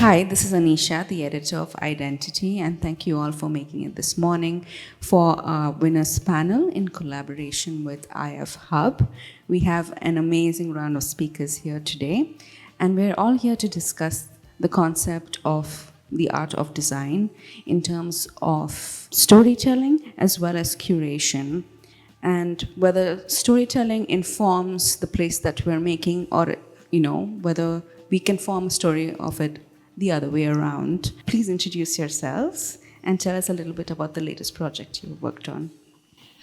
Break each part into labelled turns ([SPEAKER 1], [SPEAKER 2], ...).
[SPEAKER 1] Hi, this is Anisha, the editor of Identity, and thank you all for making it this morning for our winners panel in collaboration with IF Hub. We have an amazing round of speakers here today, and we're all here to discuss the concept of the art of design in terms of storytelling as well as curation, and whether storytelling informs the place that we're making, or whether we can form a story of it the other way around. Please introduce yourselves and tell us a little bit about the latest project you worked on.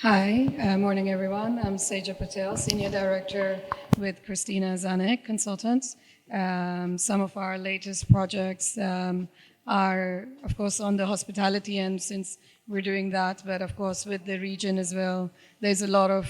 [SPEAKER 2] Hi, morning everyone. I'm Sejal Patel, Senior Director with Kristina, Zanic Consultants. Some of our latest projects are, of course, on the hospitality end, since we're doing that, but of course with the region as well. There's a lot of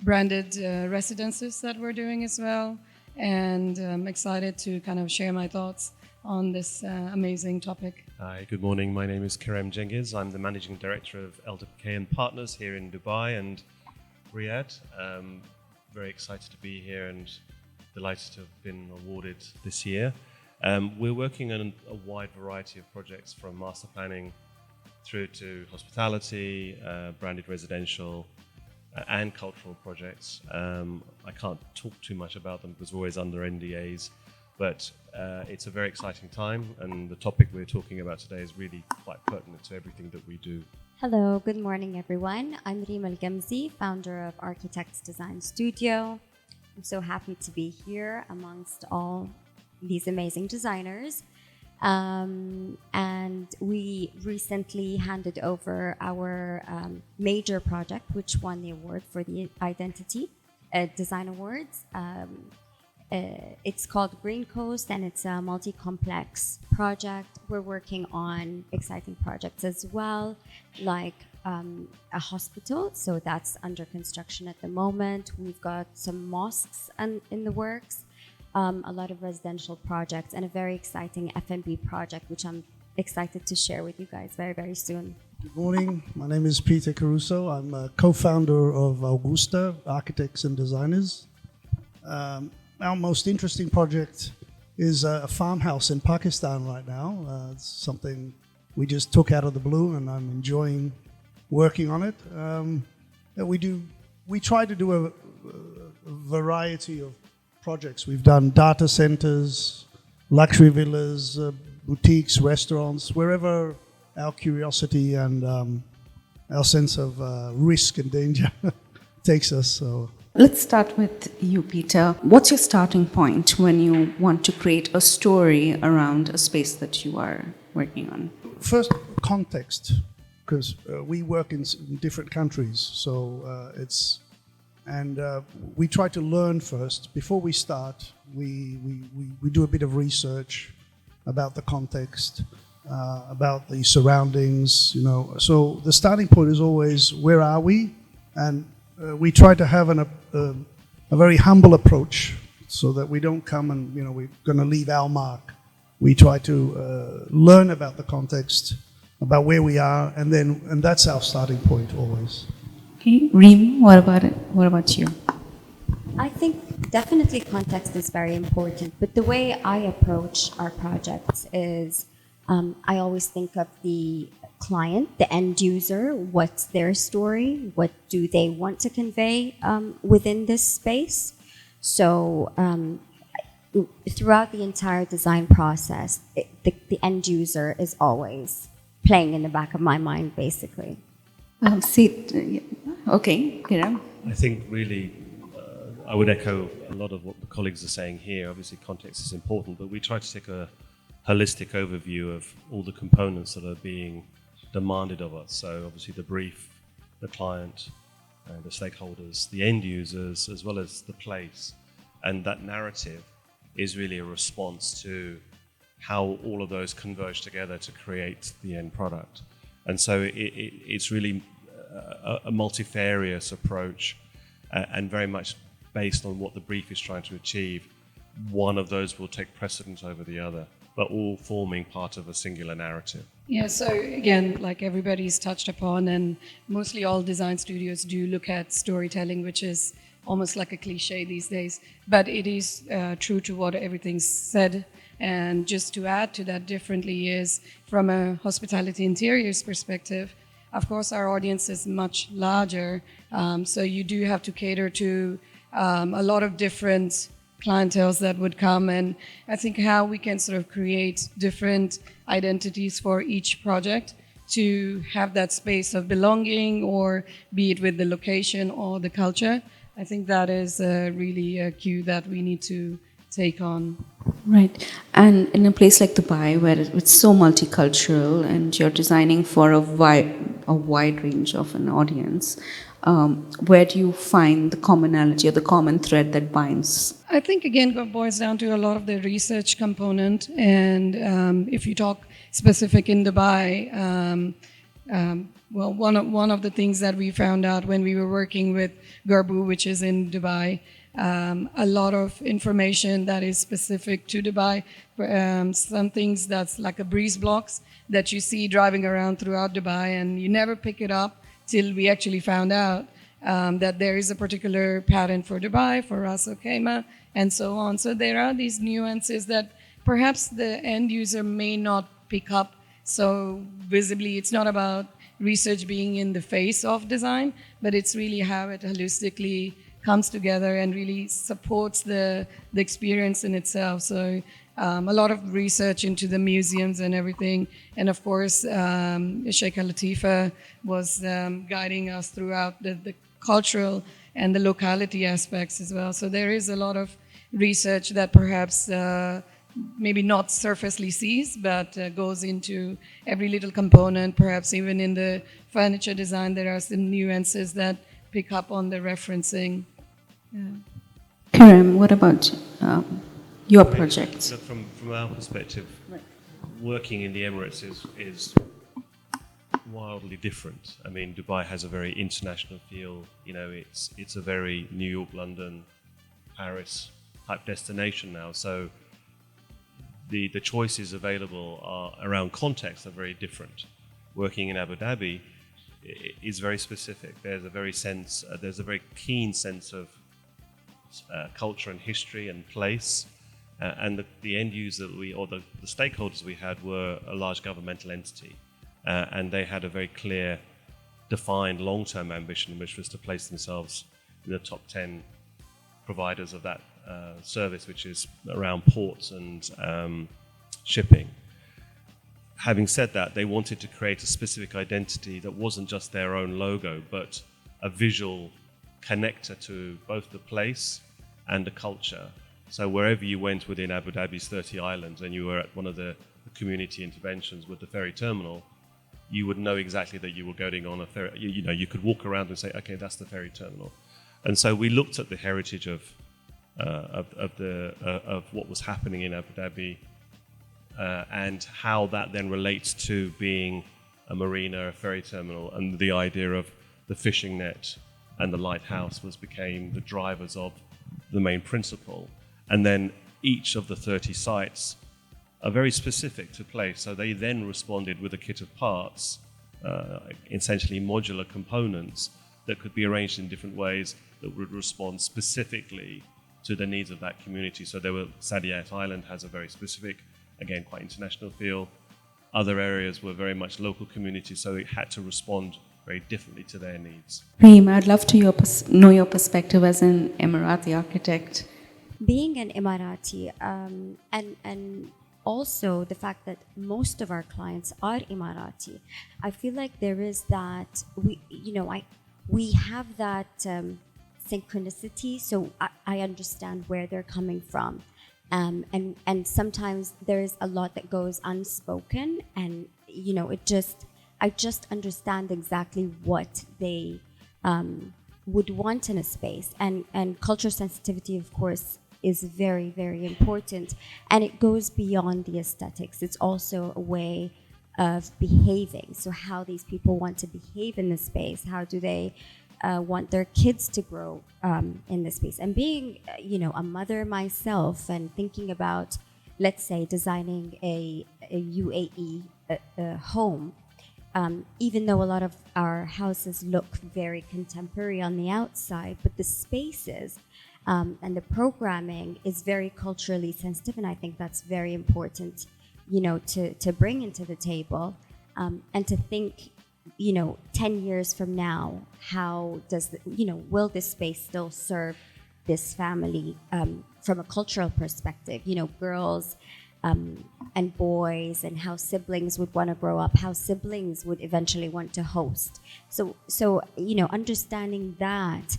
[SPEAKER 2] branded residences that we're doing as well, and I'm excited to kind of share my thoughts on this amazing topic.
[SPEAKER 3] Hi, good morning. My name is Kerem Cengiz. I'm the Managing Director of LWK & Partners here in Dubai and Riyadh. Very excited to be here and delighted to have been awarded this year. We're working on a wide variety of projects, from master planning through to hospitality, branded residential, and cultural projects. I can't talk too much about them because we're always under NDAs, but it's a very exciting time, and the topic we're talking about today is really quite pertinent to everything that we do.
[SPEAKER 4] Hello, good morning everyone. I'm Reem Qamzi, founder of Rqitects Design Studio. I'm so happy to be here amongst all these amazing designers. And we recently handed over our major project, which won the award for the Identity Design Awards. It's called Green Coast, and it's a multi-complex project. We're working on exciting projects as well, like a hospital, so that's under construction at the moment. We've got some mosques in the works, a lot of residential projects, and a very exciting F&B project, which I'm excited to share with you guys very, very soon.
[SPEAKER 5] Good morning. My name is Peter Caruso. I'm a co-founder of Augusta, Architects and Designers. Our most interesting project is a farmhouse in Pakistan right now. It's something we just took out of the blue, and I'm enjoying working on it. We try to do a variety of projects. We've done data centers, luxury villas, boutiques, restaurants, wherever our curiosity and our sense of risk and danger takes us. So
[SPEAKER 1] let's start with you, Peter. What's your starting point when you want to create a story around a space that you are working on?
[SPEAKER 5] First, context, because we work in different countries, so we try to learn first. Before we start, we do a bit of research about the context, about the surroundings, So the starting point is always, where are we? And we try to have a very humble approach, so that we don't come and, we're going to leave our mark. We try to learn about the context, about where we are, and that's our starting point always.
[SPEAKER 1] Okay, Reem, what about it? What about you?
[SPEAKER 4] I think definitely context is very important, but the way I approach our projects is I always think of the client, the end user. What's their story? What do they want to convey within this space? So throughout the entire design process, the end user is always playing in the back of my mind, basically.
[SPEAKER 1] Okay, Kerem.
[SPEAKER 3] I think really I would echo a lot of what the colleagues are saying here. Obviously context is important, but we try to take a holistic overview of all the components that are being demanded of us. So obviously the brief, the client, the stakeholders, the end users, as well as the place. And that narrative is really a response to how all of those converge together to create the end product. And so it's really a multifarious approach, and very much based on what the brief is trying to achieve. One of those will take precedence over the other, but all forming part of a singular narrative.
[SPEAKER 2] Yeah, so again, like everybody's touched upon, and mostly all design studios do look at storytelling, which is almost like a cliche these days, but it is true to what everything's said. And just to add to that differently is from a hospitality interiors perspective, of course, our audience is much larger. So you do have to cater to a lot of different clienteles that would come. And I think how we can sort of create different identities for each project to have that space of belonging, or be it with the location or the culture. I think that is really a cue that we need to take on.
[SPEAKER 1] Right. And in a place like Dubai, where it's so multicultural and you're designing for a wide range of an audience, where do you find the commonality or the common thread that binds?
[SPEAKER 2] I think, again, it boils down to a lot of the research component. And if you talk specific in Dubai, well, one of the things that we found out when we were working with Garbu, which is in Dubai, a lot of information that is specific to Dubai, some things that's like a breeze blocks that you see driving around throughout Dubai, and you never pick it up till we actually found out that there is a particular pattern for Dubai, for Ras Al Khaimah, and so on. So there are these nuances that perhaps the end user may not pick up so visibly. It's not about research being in the face of design, but it's really how it holistically comes together and really supports the experience in itself. So a lot of research into the museums and everything. And of course, Sheikh Al Latifa was guiding us throughout the cultural and the locality aspects as well. So there is a lot of research that perhaps maybe not surfacely sees, but goes into every little component. Perhaps even in the furniture design, there are some nuances that pick up on the referencing. Yeah.
[SPEAKER 1] Kerem, what about your projects?
[SPEAKER 3] So from our perspective, working in the Emirates is wildly different. I mean, Dubai has a very international feel. You know, it's a very New York, London, Paris type destination now. So the choices available around context are very different. Working in Abu Dhabi is very specific. There's a very keen sense of culture and history and place. And the end user the stakeholders we had were a large governmental entity. And they had a very clear, defined long-term ambition, which was to place themselves in the top 10 providers of that service, which is around ports and shipping. Having said that, they wanted to create a specific identity that wasn't just their own logo, but a visual connector to both the place and the culture. So wherever you went within Abu Dhabi's 30 islands and you were at one of the community interventions with the ferry terminal, you would know exactly that you were going on a ferry. You could walk around and say, okay, that's the ferry terminal. And so we looked at the heritage of what was happening in Abu Dhabi and how that then relates to being a marina, a ferry terminal, and the idea of the fishing net and the lighthouse became the drivers of the main principle. And then each of the 30 sites are very specific to place. So they then responded with a kit of parts, essentially modular components that could be arranged in different ways that would respond specifically to the needs of that community. So Saadiyat Island has a very specific, again, quite international feel. Other areas were very much local communities, so it had to respond very differently to their needs.
[SPEAKER 1] Reem, I'd love to know your perspective as an Emirati architect.
[SPEAKER 4] Being an Emirati, and also the fact that most of our clients are Emirati, I feel like there is that we have that synchronicity. So I understand where they're coming from, and sometimes there is a lot that goes unspoken, and I just understand exactly what they would want in a space, and culture sensitivity, of course, is very, very important, and it goes beyond the aesthetics. It's also a way of behaving. So how these people want to behave in the space, how do they want their kids to grow in this space. And being, a mother myself and thinking about, let's say, designing a UAE home, even though a lot of our houses look very contemporary on the outside, but the spaces And the programming is very culturally sensitive, and I think that's very important, you know, to bring into the table, and to think, you know, 10 years from now, how does, will this space still serve this family from a cultural perspective? You know, girls and boys, and how siblings would want to grow up, how siblings would eventually want to host. So you know, understanding that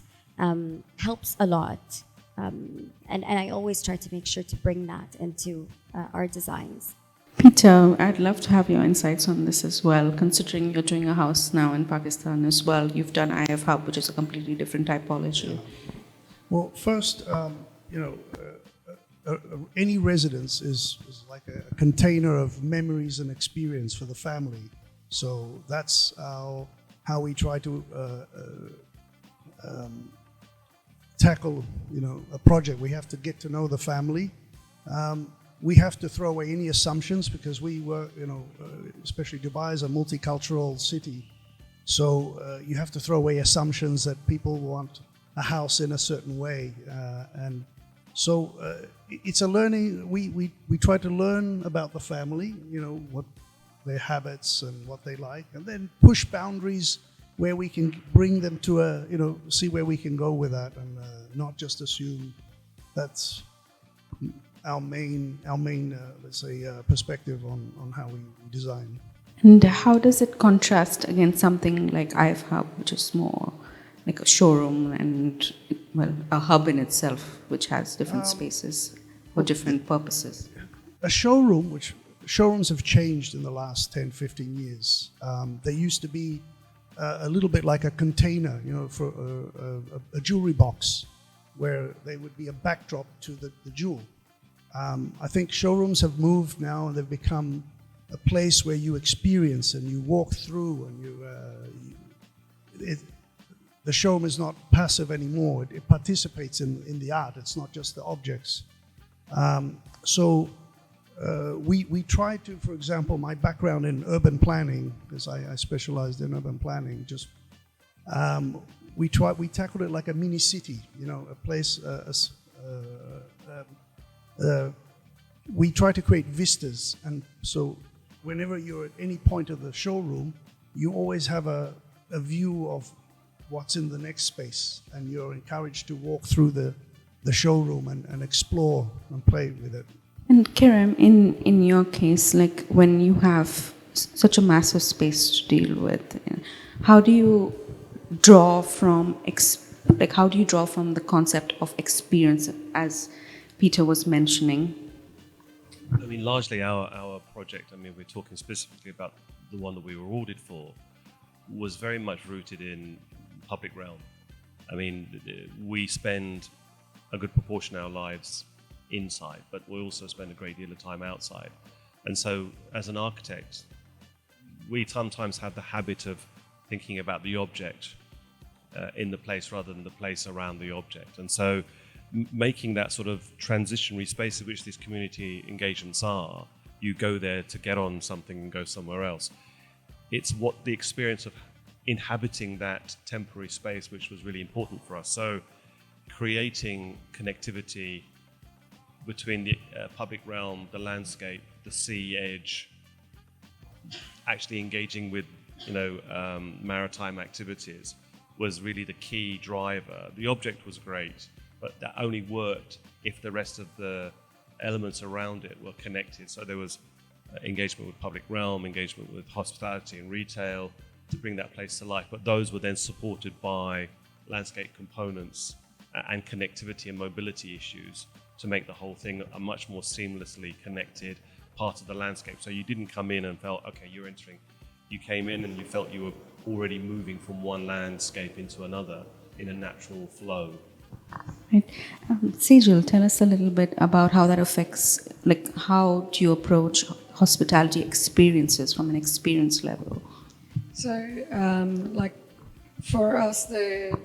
[SPEAKER 4] helps a lot. And I always try to make sure to bring that into our designs.
[SPEAKER 1] Peter, I'd love to have your insights on this as well, considering you're doing a house now in Pakistan as well. You've done IF Hub, which is a completely different typology.
[SPEAKER 5] Well, first, any residence is like a container of memories and experience for the family. So that's how we try to tackle, you know, a project. We have to get to know the family. We have to throw away any assumptions, because we were, you know, especially Dubai is a multicultural city. So you have to throw away assumptions that people want a house in a certain way. And so it's a learning. We try to learn about the family, you know, what their habits and what they like, and then push boundaries where we can bring them to see where we can go with that, and not just assume that's our main let's say perspective on how we design.
[SPEAKER 1] And how does it contrast against something like IF Hub, which is more like a showroom and, well, a hub in itself, which has different spaces for different purposes?
[SPEAKER 5] A showroom, which showrooms have changed in the last 10, 15 years. They used to be a little bit like a container, you know, for a jewelry box, where they would be a backdrop to the jewel. I think showrooms have moved now, and they've become a place where you experience and you walk through, and the showroom is not passive anymore. It participates in the art. It's not just the objects. We try to, for example, my background in urban planning, because I specialized in urban planning, we tackled it like a mini city, you know, a place. We try to create vistas, and so whenever you're at any point of the showroom, you always have a view of what's in the next space, and you're encouraged to walk through the showroom and explore and play with it.
[SPEAKER 1] And Kerem, in your case, like when you have such a massive space to deal with, how do you draw from the concept of experience, as Peter was mentioning?
[SPEAKER 3] I mean, largely our project, I mean, we're talking specifically about the one that we were ordered for, was very much rooted in public realm. I mean, we spend a good proportion of our lives inside, but we also spend a great deal of time outside. And so as an architect, we sometimes have the habit of thinking about the object in the place rather than the place around the object. And so making that sort of transitionary space in which these community engagements are, you go there to get on something and go somewhere else. It's what the experience of inhabiting that temporary space which was really important for us. So creating connectivity between the public realm, the landscape, the sea edge, actually engaging with, you know, maritime activities was really the key driver. The object was great, but that only worked if the rest of the elements around it were connected. So there was engagement with public realm, engagement with hospitality and retail to bring that place to life. But those were then supported by landscape components and connectivity and mobility issues to make the whole thing a much more seamlessly connected part of the landscape. So you didn't come in and felt, okay, you're entering. You came in and you felt you were already moving from one landscape into another in a natural flow.
[SPEAKER 1] Right. Sejal, tell us a little bit about how that affects, like, how do you approach hospitality experiences from an experience level?
[SPEAKER 2] So, like, for us, the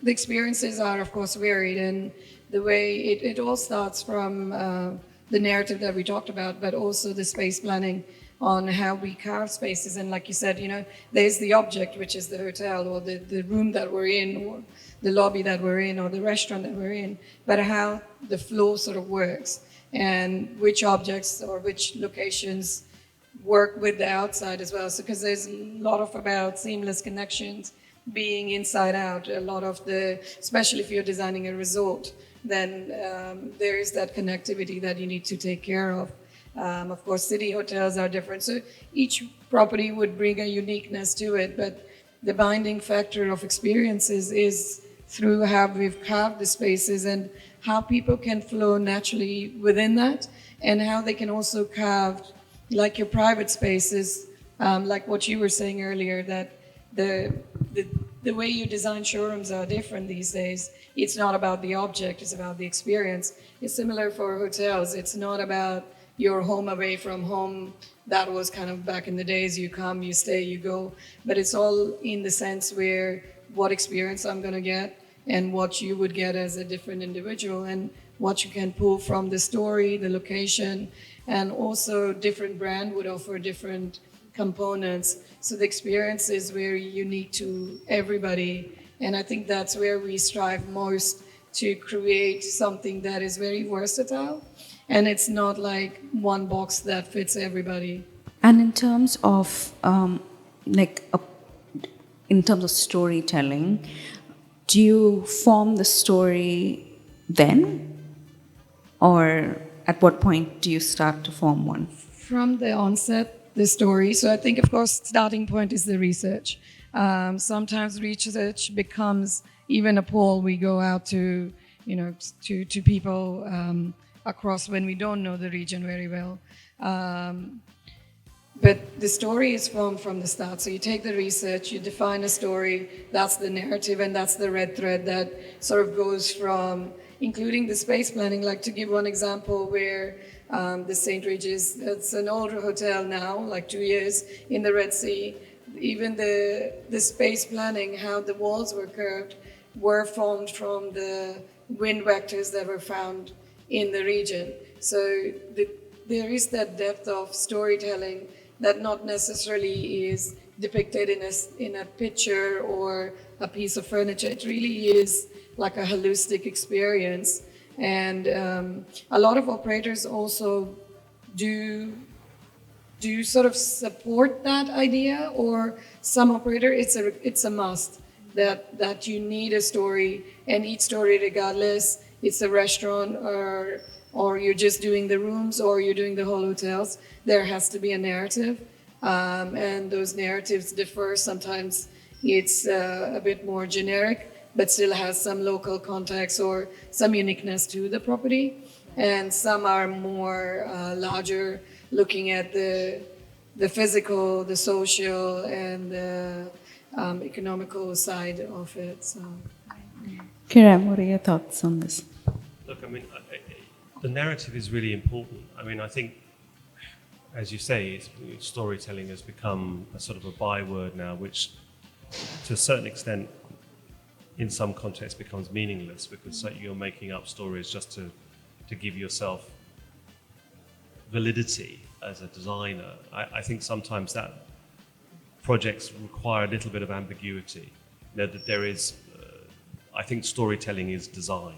[SPEAKER 2] experiences are, of course, varied, and the way it all starts from the narrative that we talked about, but also the space planning on how we carve spaces. And like you said, there's the object, which is the hotel or the room that we're in or the lobby that we're in or the restaurant that we're in, but how the flow sort of works and which objects or which locations work with the outside as well. So because there's a lot of about seamless connections being inside out, a lot of especially if you're designing a resort, then there is that connectivity that you need to take care of. Of course, city hotels are different. So each property would bring a uniqueness to it, but the binding factor of experiences is through how we've carved the spaces and how people can flow naturally within that, and how they can also carve like your private spaces, like what you were saying earlier, that the way you design showrooms are different these days. It's not about the object, it's about the experience. It's similar for hotels. It's not about your home away from home. That was kind of back in the days, you come, you stay, you go. But it's all in the sense where what experience I'm going to get and what you would get as a different individual and what you can pull from the story, the location, and also different brand would offer different components. So the experience is very unique to everybody. And I think that's where we strive most, to create something that is very versatile. And it's not like one box that fits everybody.
[SPEAKER 1] And in terms of in terms of storytelling, do you form the story then, or at what point do you start to form one?
[SPEAKER 2] From the onset, the story. So I think, of course, starting point is the research. Sometimes research becomes even a poll. We go out to people across when we don't know the region very well. But the story is from the start. So you take the research, you define a story, that's the narrative, and that's the red thread that sort of goes from, including the space planning. Like, to give one example, where the St. Regis, it's an older hotel now, like 2 years, in the Red Sea. Even the space planning, how the walls were curved, were formed from the wind vectors that were found in the region. So there is that depth of storytelling that not necessarily is depicted in a picture or a piece of furniture. It really is like a holistic experience. And a lot of operators also do sort of support that idea, or some operator, it's a must that you need a story, and each story, regardless, it's a restaurant or you're just doing the rooms or you're doing the whole hotels, there has to be a narrative. And those narratives differ. Sometimes it's a bit more generic, but still has some local context or some uniqueness to the property. And some are more larger, looking at the physical, the social, and the economical side of it. So.
[SPEAKER 1] Kerem, what are your thoughts on this?
[SPEAKER 3] Look, I mean, the narrative is really important. I mean, I think, as you say, storytelling has become a sort of a byword now, which to a certain extent, in some contexts, becomes meaningless, because you're making up stories just to give yourself validity as a designer. I think sometimes that projects require a little bit of ambiguity. That there is, I think storytelling is design.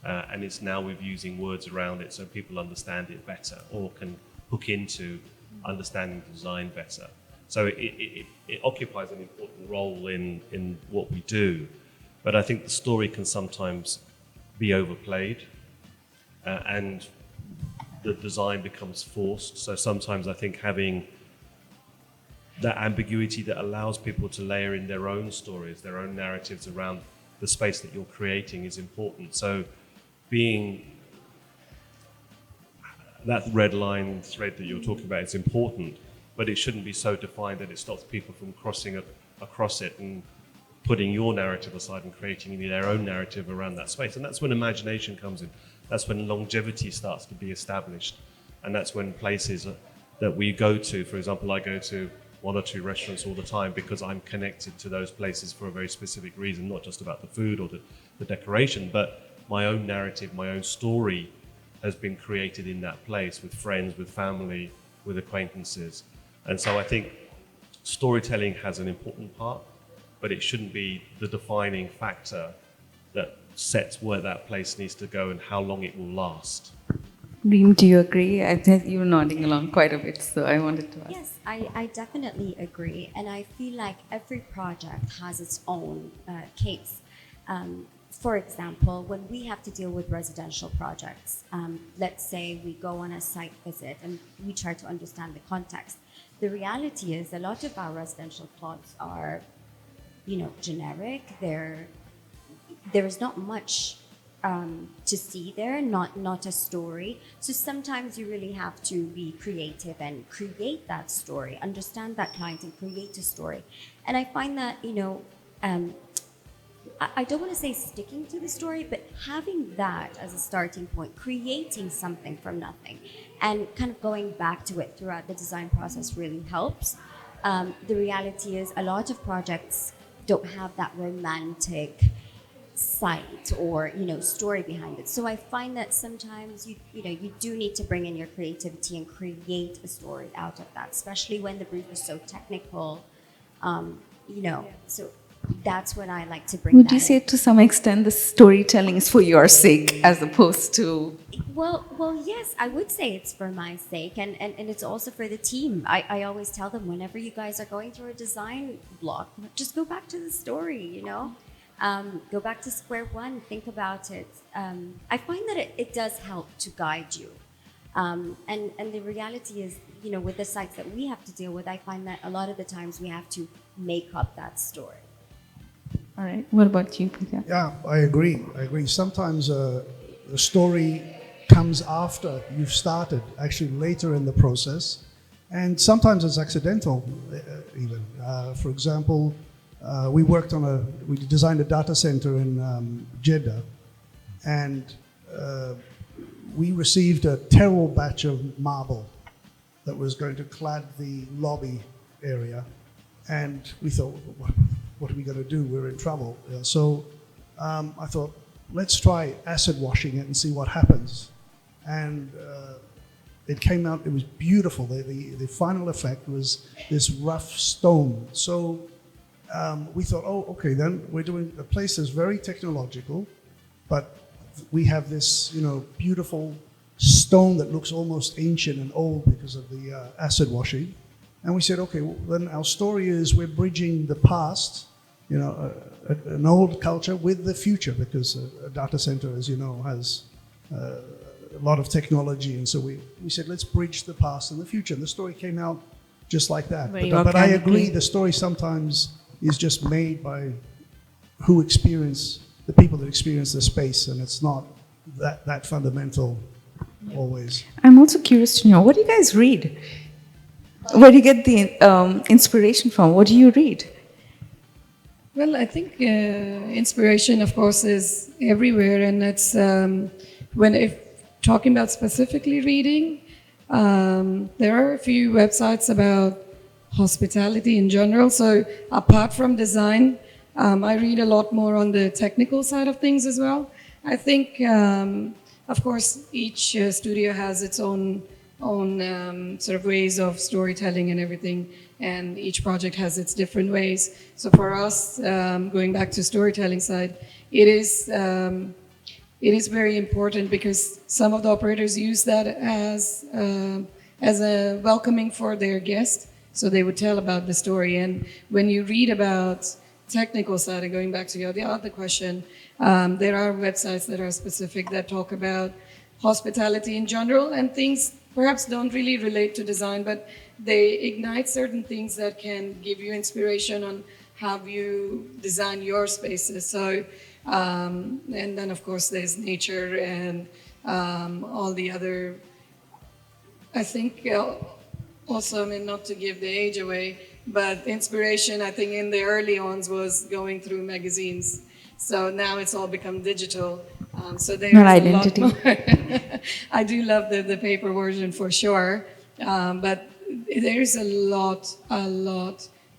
[SPEAKER 3] And it's now with using words around it so people understand it better, or can hook into understanding design better. So it occupies an important role in what we do. But I think the story can sometimes be overplayed, and the design becomes forced. So sometimes I think having that ambiguity that allows people to layer in their own stories, their own narratives around the space that you're creating is important. So being that red line thread that you're talking about is important, but it shouldn't be so defined that it stops people from crossing across it and putting your narrative aside and creating their own narrative around that space. And that's when imagination comes in. That's when longevity starts to be established. And that's when places that we go to, for example, I go to 1 or 2 restaurants all the time because I'm connected to those places for a very specific reason, not just about the food or the decoration, but my own narrative, my own story has been created in that place with friends, with family, with acquaintances. And so I think storytelling has an important part, but it shouldn't be the defining factor that sets where that place needs to go and how long it will last.
[SPEAKER 1] Reem, do you agree? I think you're nodding along quite a bit, so I wanted to ask.
[SPEAKER 4] Yes, I definitely agree. And I feel like every project has its own case. For example, when we have to deal with residential projects, let's say we go on a site visit and we try to understand the context. The reality is a lot of our residential plots are, generic. There is not much to see there, not a story. So sometimes you really have to be creative and create that story, understand that client and create a story. And I find that, I don't want to say sticking to the story, but having that as a starting point, creating something from nothing and kind of going back to it throughout the design process really helps. The reality is a lot of projects don't have that romantic site or story behind it. So I find that sometimes you do need to bring in your creativity and create a story out of that, especially when the brief is so technical. So that's when I like to bring.
[SPEAKER 1] Would you say to some extent the storytelling is for your sake as opposed to?
[SPEAKER 4] Well, yes, I would say it's for my sake, and it's also for the team. I always tell them whenever you guys are going through a design block, just go back to the story, go back to square one, think about it. I find that it does help to guide you. And the reality is, with the sites that we have to deal with, I find that a lot of the times we have to make up that story.
[SPEAKER 1] All right. What about you, Patel?
[SPEAKER 5] Yeah, I agree. Sometimes the story comes after you've started, actually later in the process. And sometimes it's accidental, even. For example, we designed a data center in Jeddah, and we received a terrible batch of marble that was going to clad the lobby area. And we thought, what are we going to do? We're in trouble. So I thought, let's try acid washing it and see what happens. And it came out, it was beautiful. The final effect was this rough stone. So we thought, okay, then we're doing a place that's very technological, but we have this, beautiful stone that looks almost ancient and old because of the acid washing. And we said, okay, well, then our story is we're bridging the past, an old culture with the future, because a data center, as you know, has a lot of technology. And so we said, let's bridge the past and the future. And the story came out just like that. But I agree, the story sometimes is just made by the people that experience the space, and it's not that fundamental always.
[SPEAKER 1] I'm also curious to know, what do you guys read? Where do you get the inspiration from? What do you read?
[SPEAKER 2] Well, I think inspiration, of course, is everywhere, and it's if talking about specifically reading, there are a few websites about hospitality in general. So apart from design, I read a lot more on the technical side of things as well. I think, of course, each studio has its own sort of ways of storytelling and everything, and each project has its different ways. So for us, going back to storytelling side, it is very important because some of the operators use that as a welcoming for their guest. So they would tell about the story. And when you read about technical side, and going back to the other question, there are websites that are specific that talk about hospitality in general, and things perhaps don't really relate to design, but they ignite certain things that can give you inspiration on how you design your spaces. So, and then of course there's nature and all the other, I think also, not to give the age away, but inspiration, I think in the early ones was going through magazines. So now it's all become digital. So there's
[SPEAKER 1] Not identity.
[SPEAKER 2] a lot more. I do love the paper version for sure, but there's a lot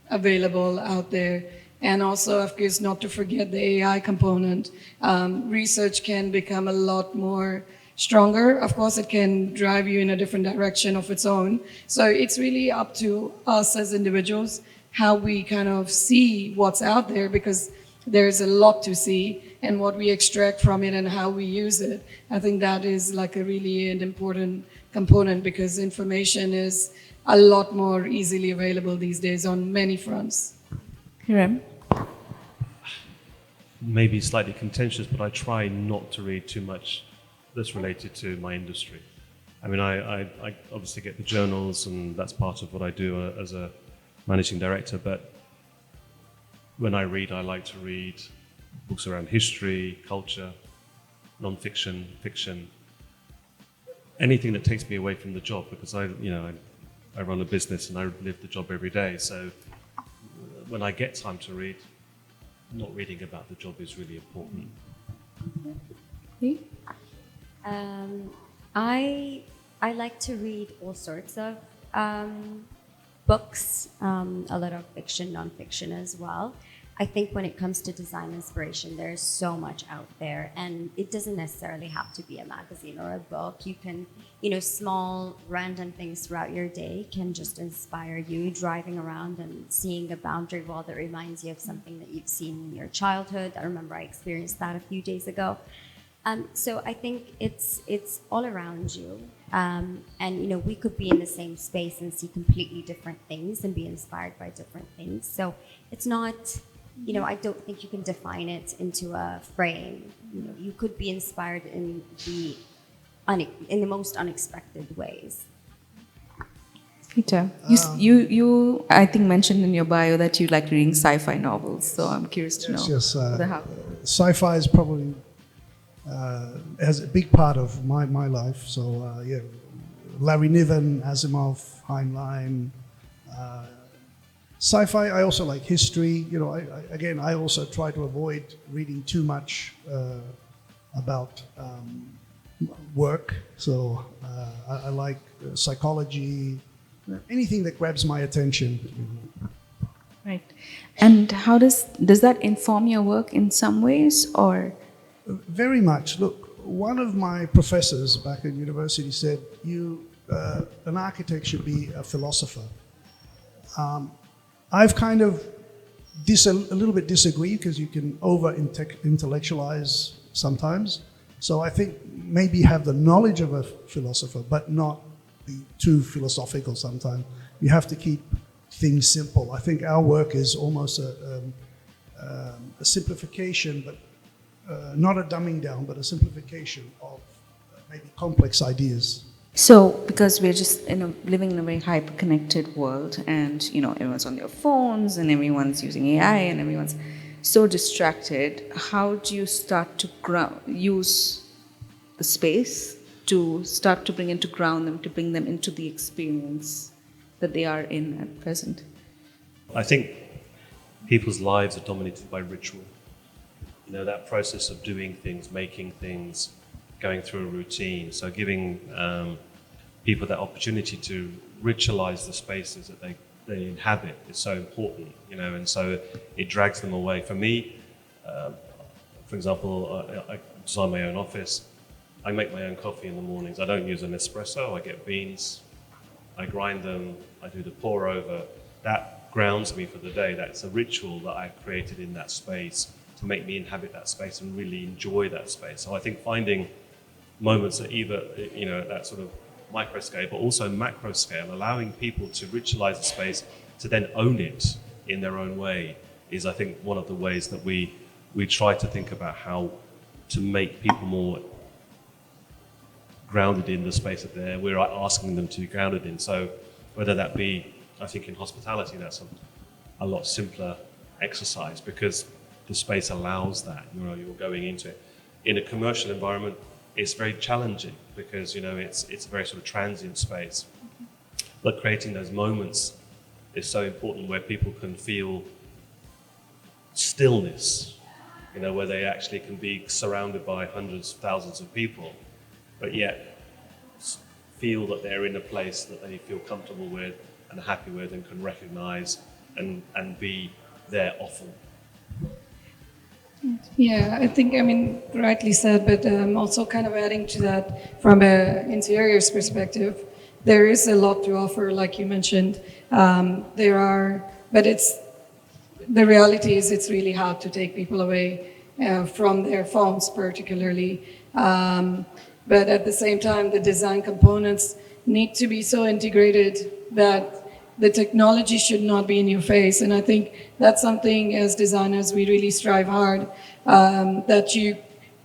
[SPEAKER 2] available out there. And also, of course, not to forget the AI component. Research can become a lot more stronger. Of course, it can drive you in a different direction of its own. So it's really up to us as individuals how we kind of see what's out there, because there's a lot to see, and what we extract from it and how we use it. I think that is like a really an important component, because information is a lot more easily available these days on many fronts.
[SPEAKER 1] Kerem?
[SPEAKER 3] Maybe slightly contentious, but I try not to read too much that's related to my industry. I mean, I obviously get the journals, and that's part of what I do as a managing director, but when I read, I like to read books around history, culture, non-fiction, fiction, anything that takes me away from the job, because I run a business and I live the job every day. So when I get time to read, not reading about the job is really important.
[SPEAKER 4] I like to read all sorts of books, a lot of fiction, non-fiction as well. I think when it comes to design inspiration, there's so much out there, and it doesn't necessarily have to be a magazine or a book. You can, small random things throughout your day can just inspire you. Driving around and seeing a boundary wall that reminds you of something that you've seen in your childhood. I remember I experienced that a few days ago. So I think it's all around you, and we could be in the same space and see completely different things and be inspired by different things. So it's not, I don't think you can define it into a frame. You could be inspired in the most unexpected ways.
[SPEAKER 1] Peter, you I think mentioned in your bio that you like reading sci-fi novels, so I'm curious to know.
[SPEAKER 5] Yes,
[SPEAKER 1] how.
[SPEAKER 5] sci-fi is probably has a big part of my life. So Larry Niven, Asimov, Heinlein. Sci-fi, I also like history. I also try to avoid reading too much about work. So I like psychology, anything that grabs my attention.
[SPEAKER 1] Right. And how does that inform your work in some ways, or?
[SPEAKER 5] Very much. Look, one of my professors back at university said, an architect should be a philosopher. I've kind of a little bit disagree, because you can over-intellectualize sometimes. So I think maybe have the knowledge of a philosopher, but not be too philosophical sometimes. You have to keep things simple. I think our work is almost a simplification, but not a dumbing down, but a simplification of maybe complex ideas.
[SPEAKER 1] So, because we're just living in a very hyper-connected world, and everyone's on their phones, and everyone's using AI, and everyone's so distracted, how do you start to use the space to start to ground them, to bring them into the experience that they are in at present?
[SPEAKER 3] I think people's lives are dominated by ritual. That process of doing things, making things, going through a routine. So giving people that opportunity to ritualize the spaces that they inhabit is so important, and so it drags them away. For me, for example, I design my own office. I make my own coffee in the mornings. I don't use an espresso. I get beans, I grind them, I do the pour over. That grounds me for the day. That's a ritual that I've created in that space to make me inhabit that space and really enjoy that space. So I think finding moments at either, at that sort of micro scale, but also macro scale, allowing people to ritualize the space, to then own it in their own way, is, I think, one of the ways that we try to think about how to make people more grounded in the space that we're asking them to be grounded in. So whether that be, I think in hospitality, that's a lot simpler exercise, because the space allows that, you're going into it. In a commercial environment, it's very challenging, because it's a very sort of transient space. But creating those moments is so important, where people can feel stillness, where they actually can be surrounded by hundreds of thousands of people, but yet feel that they're in a place that they feel comfortable with and happy with, and can recognize and be there often.
[SPEAKER 2] Yeah, I think, I mean, rightly said, but also kind of adding to that from an interiors perspective, there is a lot to offer, like you mentioned. But the reality is it's really hard to take people away from their phones, particularly. But at the same time, the design components need to be so integrated that the technology should not be in your face. And I think that's something as designers we really strive hard, that you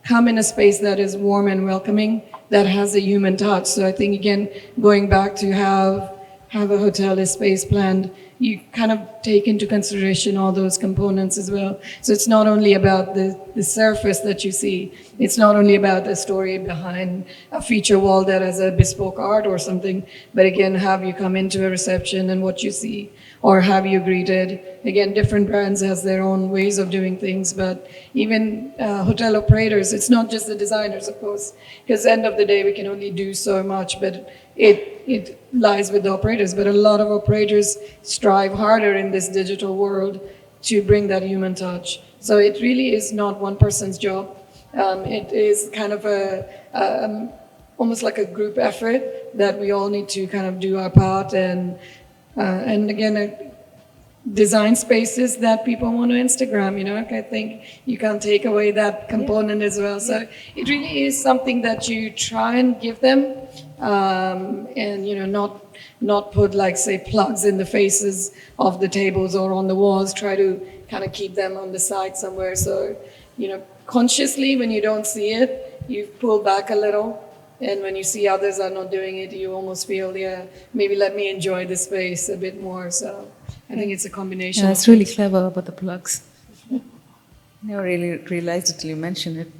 [SPEAKER 2] come in a space that is warm and welcoming, that has a human touch. So I think, again, going back to have a hotel, a space planned, you kind of take into consideration all those components as well. So it's not only about the surface that you see, it's not only about the story behind a feature wall that has a bespoke art or something, but again, have you come into a reception and what you see, or have you greeted. Again, different brands has their own ways of doing things, but even hotel operators, it's not just the designers, of course, because at the end of the day, we can only do so much, but it lies with the operators. But a lot of operators strive harder in this digital world to bring that human touch. So it really is not one person's job. It is kind of almost like a group effort that we all need to kind of do our part and again, design spaces that people want to Instagram, you know, I think you can't take away that component as well. So it really is something that you try and give them, and, you know, not put, like, say, plugs in the faces of the tables or on the walls, try to kind of keep them on the side somewhere. So, you know, consciously, when you don't see it, you pull back a little. And when you see others are not doing it, you almost feel, yeah, maybe let me enjoy the space a bit more. So I think it's a combination.
[SPEAKER 1] Yeah, it's really clever about the plugs. Never really realized it till you mentioned it.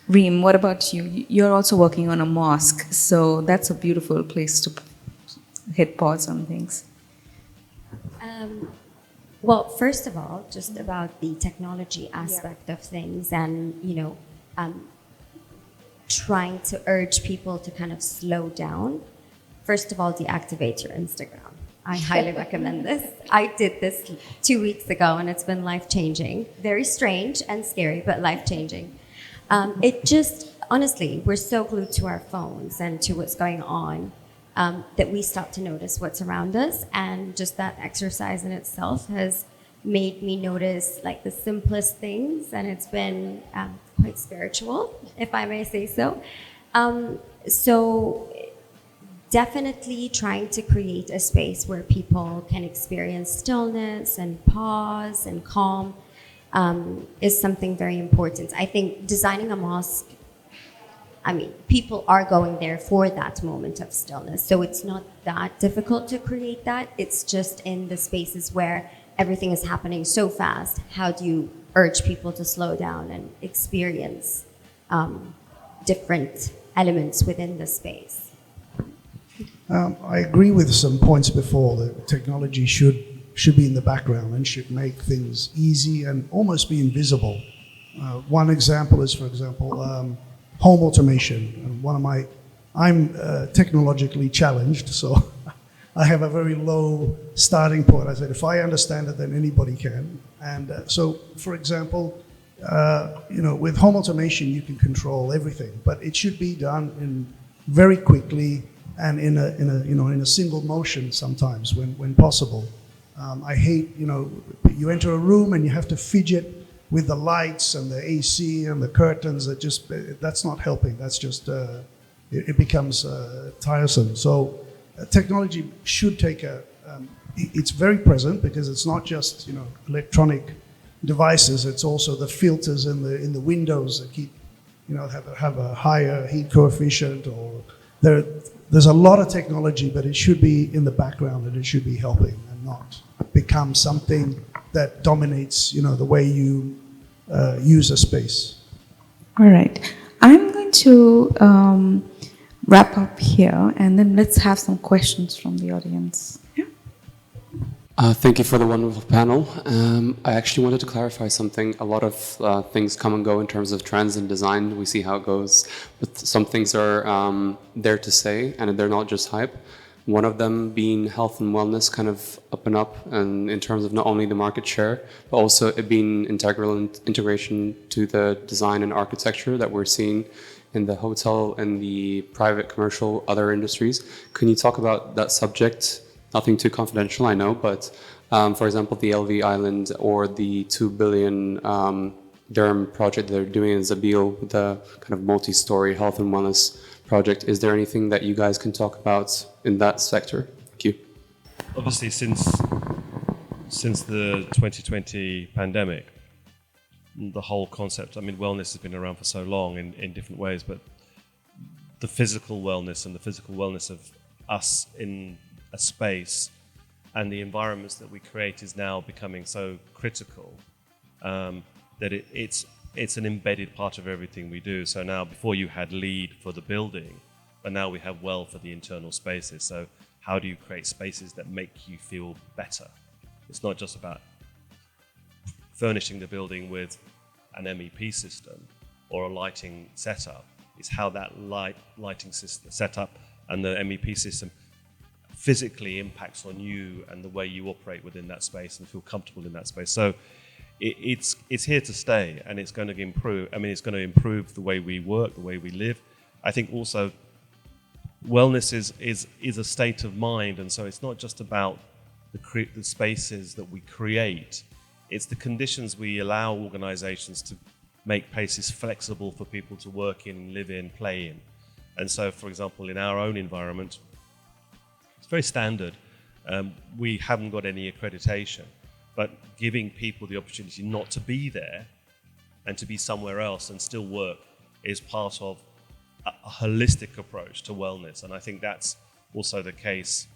[SPEAKER 1] Reem, what about you? You're also working on a mosque, so that's a beautiful place to hit pause on things.
[SPEAKER 4] Well, first of all, just about the technology aspect of things, and, you know, trying to urge people to kind of slow down. First of all, deactivate your Instagram. I highly recommend this. I did this 2 weeks ago and it's been life-changing. Very strange and scary, but life-changing. It just, honestly, we're so glued to our phones and to what's going on that we stop to notice what's around us. And just that exercise in itself has made me notice, like, the simplest things, and it's been quite spiritual, if I may say so. So definitely trying to create a space where people can experience stillness and pause and calm is something very important. I think designing a mosque, I mean, people are going there for that moment of stillness, so it's not that difficult to create that. It's just in the spaces where everything is happening so fast, how do you urge people to slow down and experience different elements within the space?
[SPEAKER 5] I agree with some points before that technology should be in the background and should make things easy and almost be invisible. One example is, for example, home automation. I'm technologically challenged, so I have a very low starting point. I said, if I understand it, then anybody can. And so, for example, you know, with home automation, you can control everything, but it should be done very quickly and in a single motion sometimes when possible. I hate, you know, you enter a room and you have to fidget with the lights and the AC and the curtains. That's not helping. That's just it becomes tiresome. So technology should take it's very present because it's not just, you know, electronic devices. It's also the filters in the windows that keep, you know, have a higher heat coefficient, or there's a lot of technology, but it should be in the background and it should be helping and not become something that dominates, you know, the way you use a space.
[SPEAKER 1] All right. I'm going to wrap up here, and then let's have some questions from the audience. Yeah.
[SPEAKER 6] Thank you for the wonderful panel. I actually wanted to clarify something. A lot of things come and go in terms of trends in design. We see how it goes, but some things are there to stay, and they're not just hype. One of them being health and wellness kind of up and up, and in terms of not only the market share, but also it being integration to the design and architecture that we're seeing in the hotel and the private commercial other industries. Can you talk about that subject? Nothing too confidential, I know, but for example, the LV Island or the 2 billion dirham project they're doing in Zabil, the kind of multi-story health and wellness project. Is there anything that you guys can talk about in that sector? Thank you.
[SPEAKER 3] Obviously, since the 2020 pandemic, the whole concept, I mean, wellness has been around for so long in different ways, but the physical wellness and the physical wellness of us in a space and the environments that we create is now becoming so critical that it's an embedded part of everything we do. So now, before you had LEED for the building, but now we have WELL for the internal spaces. So how do you create spaces that make you feel better? It's not just about furnishing the building with an MEP system or a lighting setup. It's how that lighting system setup and the MEP system physically impacts on you and the way you operate within that space and feel comfortable in that space. So it's here to stay, and it's going to improve. I mean, it's going to improve the way we work, the way we live. I think also wellness is a state of mind, and so it's not just about the spaces that we create. It's the conditions we allow organizations to make places flexible for people to work in, live in, play in. And so, for example, in our own environment, it's very standard. We haven't got any accreditation, but giving people the opportunity not to be there and to be somewhere else and still work is part of a holistic approach to wellness. And I think that's also the case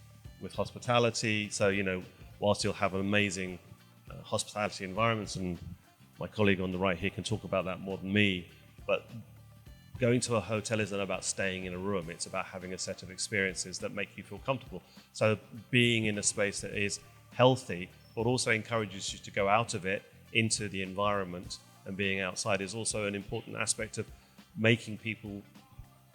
[SPEAKER 3] with hospitality. So, whilst you'll have amazing hospitality environments, and my colleague on the right here can talk about that more than me, but going to a hotel isn't about staying in a room. It's about having a set of experiences that make you feel comfortable. So being in a space that is healthy, but also encourages you to go out of it into the environment, and being outside is also an important aspect of making people,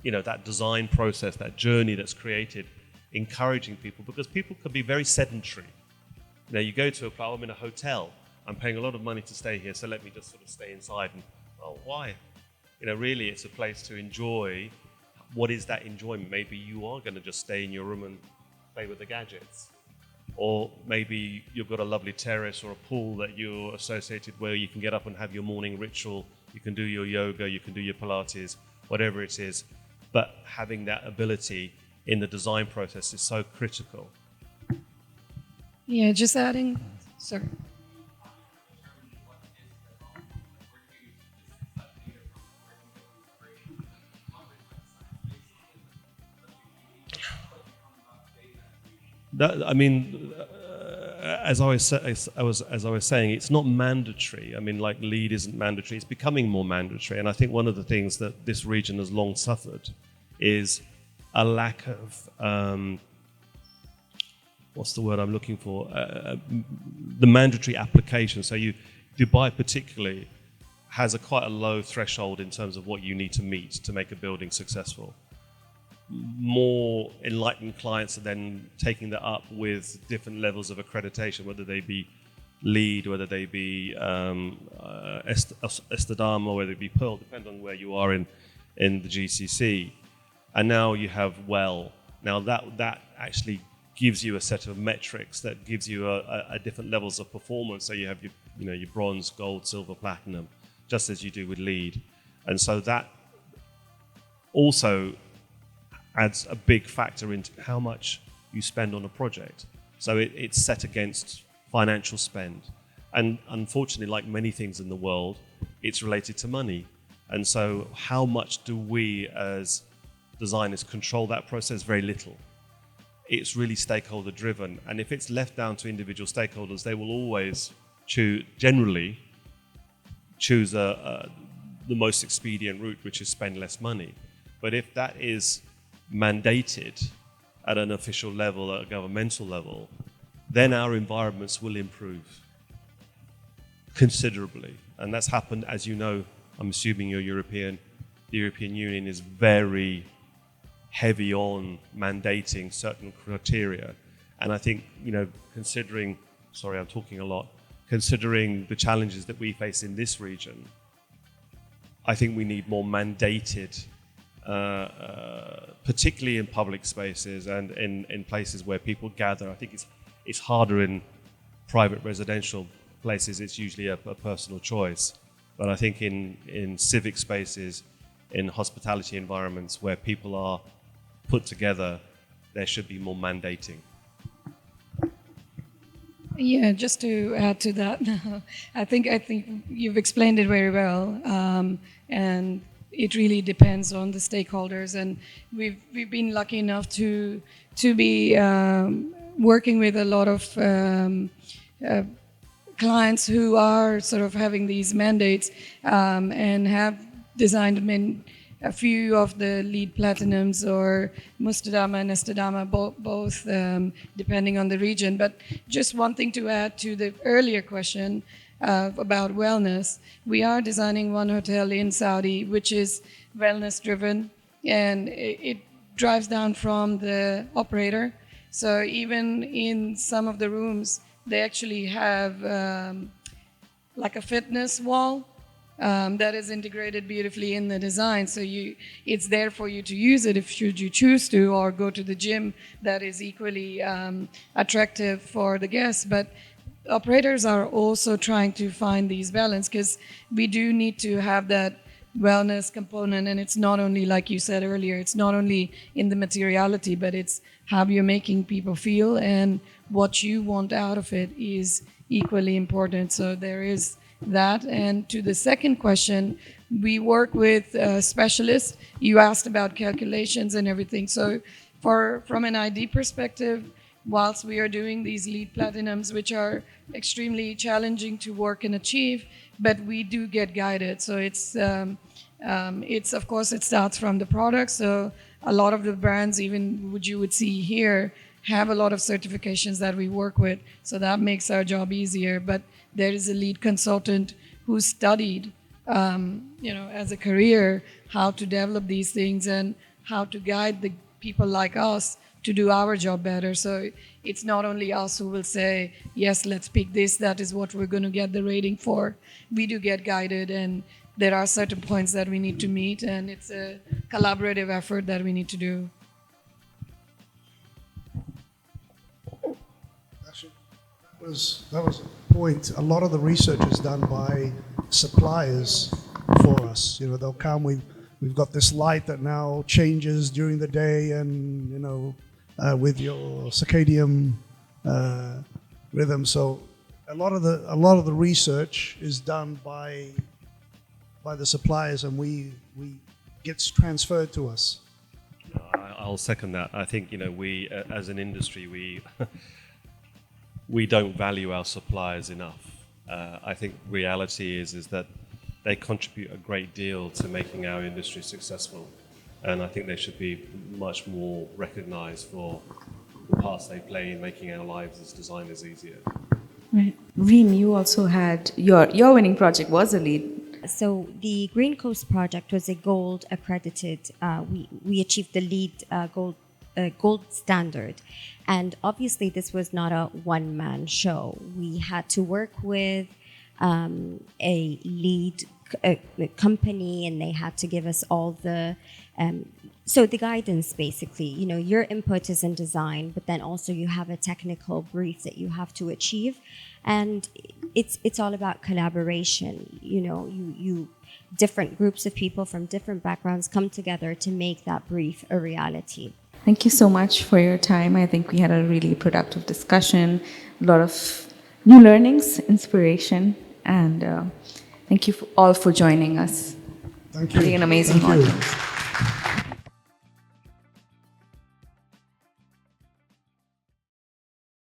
[SPEAKER 3] that design process, that journey that's created, encouraging people, because people can be very sedentary. You go to I'm in a hotel, I'm paying a lot of money to stay here, so let me just sort of stay inside. And, why? Really it's a place to enjoy. What is that enjoyment? Maybe you are going to just stay in your room and play with the gadgets. Or maybe you've got a lovely terrace or a pool that you're associated where you can get up and have your morning ritual. You can do your yoga, you can do your Pilates, whatever it is. But having that ability in the design process is so critical.
[SPEAKER 2] Yeah, just adding, sorry.
[SPEAKER 3] As I was saying, it's not mandatory. I mean, like LEED isn't mandatory. It's becoming more mandatory. And I think one of the things that this region has long suffered is a lack of, what's the word I'm looking for? The mandatory application. So Dubai particularly has quite a low threshold in terms of what you need to meet to make a building successful. More enlightened clients are then taking that up with different levels of accreditation, whether they be LEED, whether they be Estadama, or whether it be Pearl, depending on where you are in the GCC. And now you have WELL. Now that actually gives you a set of metrics that gives you a different levels of performance. So you have your bronze, gold, silver, platinum, just as you do with LEED. And so that also adds a big factor into how much you spend on a project. So it's set against financial spend. And unfortunately, like many things in the world, it's related to money. And so how much do we as designers control that process? Very little. It's really stakeholder driven. And if it's left down to individual stakeholders, they will always generally choose the most expedient route, which is spend less money. But if that is mandated at an official level, at a governmental level, then our environments will improve considerably. And that's happened, as you know, I'm assuming you're European. The European Union is very heavy on mandating certain criteria. And I think, considering, sorry, I'm talking a lot, considering the challenges that we face in this region, I think we need more mandated, particularly in public spaces and in places where people gather. I think it's harder in private residential places. It's usually a personal choice. But I think in civic spaces, in hospitality environments where people are put together, there should be more mandating.
[SPEAKER 2] Yeah, just to add to that, I think you've explained it very well, and it really depends on the stakeholders. And we've been lucky enough to be working with a lot of clients who are sort of having these mandates and have designed a few of the LEED Platinums or Mustadama and Estadama, both depending on the region. But just one thing to add to the earlier question about wellness. We are designing one hotel in Saudi, which is wellness driven, and it drives down from the operator. So even in some of the rooms, they actually have like a fitness wall that is integrated beautifully in the design. So it's there for you to use it if should you choose to, or go to the gym that is equally attractive for the guests. But operators are also trying to find these balance, because we do need to have that wellness component. And it's not only, like you said earlier, it's not only in the materiality, but it's how you're making people feel, and what you want out of it is equally important. So there is that. And to the second question, we work with specialists. You asked about calculations and everything. So from an ID perspective, whilst we are doing these LEED Platinums, which are extremely challenging to work and achieve, but we do get guided. So it's of course, it starts from the product. So a lot of the brands, even what you would see here, have a lot of certifications that we work with. So that makes our job easier. But there is a lead consultant who studied, as a career, how to develop these things and how to guide the people like us to do our job better. So it's not only us who will say, yes, let's pick this, that is what we're going to get the rating for. We do get guided, and there are certain points that we need to meet, and it's a collaborative effort that we need to do.
[SPEAKER 5] Actually, that was a point. A lot of the research is done by suppliers for us. They'll come, we've got this light that now changes during the day, and with your circadian rhythm. So a lot of the research is done by the suppliers, and we gets transferred to us.
[SPEAKER 3] I'll second that. I think we as an industry we don't value our suppliers enough. I think reality is that they contribute a great deal to making our industry successful, and I think they should be much more recognized for the parts they play in making our lives as designers easier.
[SPEAKER 1] Right. Reem, you also had your winning project was a LEED.
[SPEAKER 4] So the Green Coast project was a gold accredited. We achieved the LEED gold standard, and obviously this was not a one-man show. We had to work with a LEED company, and they had to give us all the so the guidance, basically. Your input is in design, but then also you have a technical brief that you have to achieve, and it's all about collaboration. You different groups of people from different backgrounds come together to make that brief a reality.
[SPEAKER 1] Thank you so much for your time. I think we had a really productive discussion, a lot of new learnings, inspiration, and thank you all for joining us.
[SPEAKER 5] Thank you.
[SPEAKER 1] Really an amazing
[SPEAKER 5] Thank you.
[SPEAKER 1] audience.